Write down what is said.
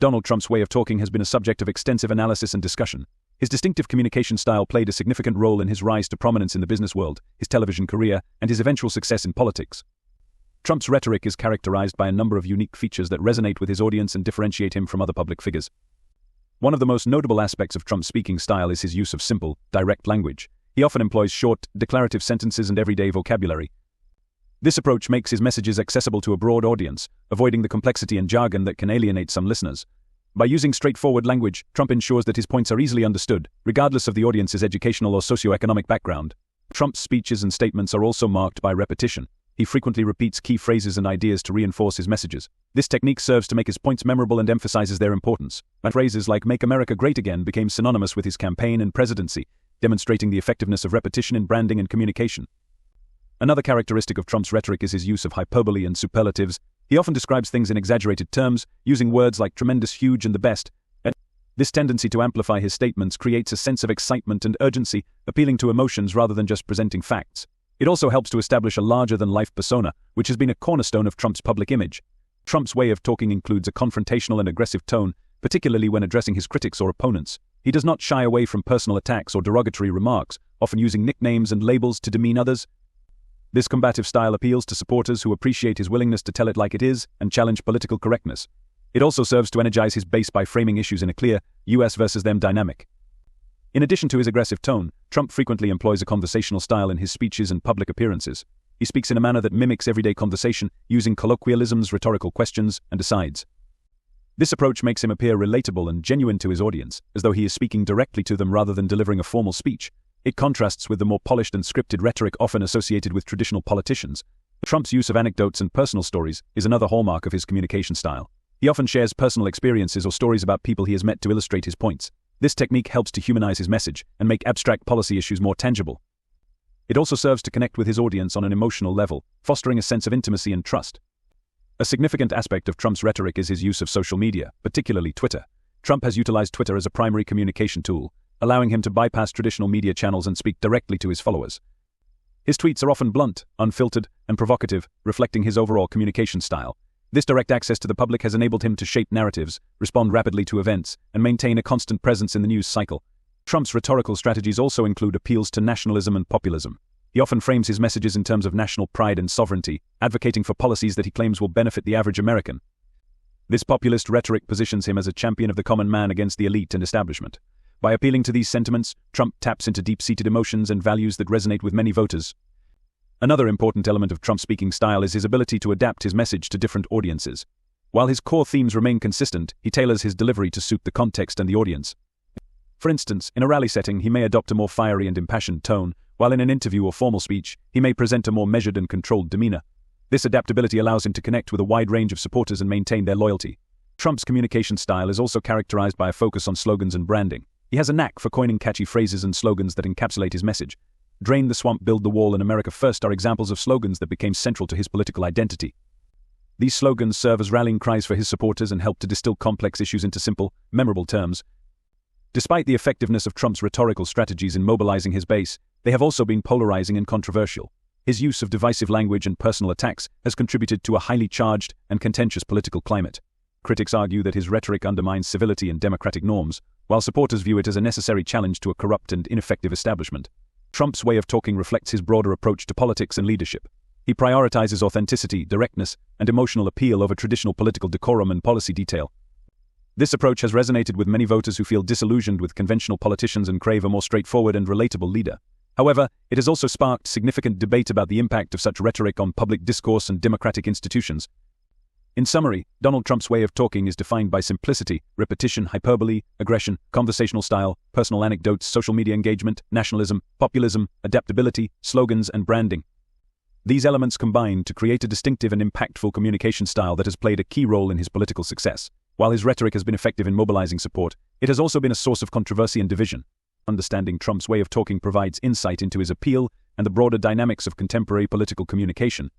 Donald Trump's way of talking has been a subject of extensive analysis and discussion. His distinctive communication style played a significant role in his rise to prominence in the business world, his television career, and his eventual success in politics. Trump's rhetoric is characterized by a number of unique features that resonate with his audience and differentiate him from other public figures. One of the most notable aspects of Trump's speaking style is his use of simple, direct language. He often employs short, declarative sentences and everyday vocabulary. This approach makes his messages accessible to a broad audience, avoiding the complexity and jargon that can alienate some listeners. By using straightforward language, Trump ensures that his points are easily understood, regardless of the audience's educational or socioeconomic background. Trump's speeches and statements are also marked by repetition. He frequently repeats key phrases and ideas to reinforce his messages. This technique serves to make his points memorable and emphasizes their importance. Phrases like "Make America Great Again" became synonymous with his campaign and presidency, demonstrating the effectiveness of repetition in branding and communication. Another characteristic of Trump's rhetoric is his use of hyperbole and superlatives. He often describes things in exaggerated terms, using words like tremendous, huge, and the best. This tendency to amplify his statements creates a sense of excitement and urgency, appealing to emotions rather than just presenting facts. It also helps to establish a larger-than-life persona, which has been a cornerstone of Trump's public image. Trump's way of talking includes a confrontational and aggressive tone, particularly when addressing his critics or opponents. He does not shy away from personal attacks or derogatory remarks, often using nicknames and labels to demean others. This combative style appeals to supporters who appreciate his willingness to tell it like it is and challenge political correctness. It also serves to energize his base by framing issues in a clear, US versus them dynamic. In addition to his aggressive tone, Trump frequently employs a conversational style in his speeches and public appearances. He speaks in a manner that mimics everyday conversation, using colloquialisms, rhetorical questions, and asides. This approach makes him appear relatable and genuine to his audience, as though he is speaking directly to them rather than delivering a formal speech. It contrasts with the more polished and scripted rhetoric often associated with traditional politicians. Trump's use of anecdotes and personal stories is another hallmark of his communication style. He often shares personal experiences or stories about people he has met to illustrate his points. This technique helps to humanize his message and make abstract policy issues more tangible. It also serves to connect with his audience on an emotional level, fostering a sense of intimacy and trust. A significant aspect of Trump's rhetoric is his use of social media, particularly Twitter. Trump has utilized Twitter as a primary communication tool, allowing him to bypass traditional media channels and speak directly to his followers. His tweets are often blunt, unfiltered, and provocative, reflecting his overall communication style. This direct access to the public has enabled him to shape narratives, respond rapidly to events, and maintain a constant presence in the news cycle. Trump's rhetorical strategies also include appeals to nationalism and populism. He often frames his messages in terms of national pride and sovereignty, advocating for policies that he claims will benefit the average American. This populist rhetoric positions him as a champion of the common man against the elite and establishment. By appealing to these sentiments, Trump taps into deep-seated emotions and values that resonate with many voters. Another important element of Trump's speaking style is his ability to adapt his message to different audiences. While his core themes remain consistent, he tailors his delivery to suit the context and the audience. For instance, in a rally setting, he may adopt a more fiery and impassioned tone, while in an interview or formal speech, he may present a more measured and controlled demeanor. This adaptability allows him to connect with a wide range of supporters and maintain their loyalty. Trump's communication style is also characterized by a focus on slogans and branding. He has a knack for coining catchy phrases and slogans that encapsulate his message. "Drain the swamp, build the wall, and America first" are examples of slogans that became central to his political identity. These slogans serve as rallying cries for his supporters and help to distill complex issues into simple, memorable terms. Despite the effectiveness of Trump's rhetorical strategies in mobilizing his base, they have also been polarizing and controversial. His use of divisive language and personal attacks has contributed to a highly charged and contentious political climate. Critics argue that his rhetoric undermines civility and democratic norms, while supporters view it as a necessary challenge to a corrupt and ineffective establishment. Trump's way of talking reflects his broader approach to politics and leadership. He prioritizes authenticity, directness, and emotional appeal over traditional political decorum and policy detail. This approach has resonated with many voters who feel disillusioned with conventional politicians and crave a more straightforward and relatable leader. However, it has also sparked significant debate about the impact of such rhetoric on public discourse and democratic institutions. In summary, Donald Trump's way of talking is defined by simplicity, repetition, hyperbole, aggression, conversational style, personal anecdotes, social media engagement, nationalism, populism, adaptability, slogans, and branding. These elements combine to create a distinctive and impactful communication style that has played a key role in his political success. While his rhetoric has been effective in mobilizing support, it has also been a source of controversy and division. Understanding Trump's way of talking provides insight into his appeal and the broader dynamics of contemporary political communication.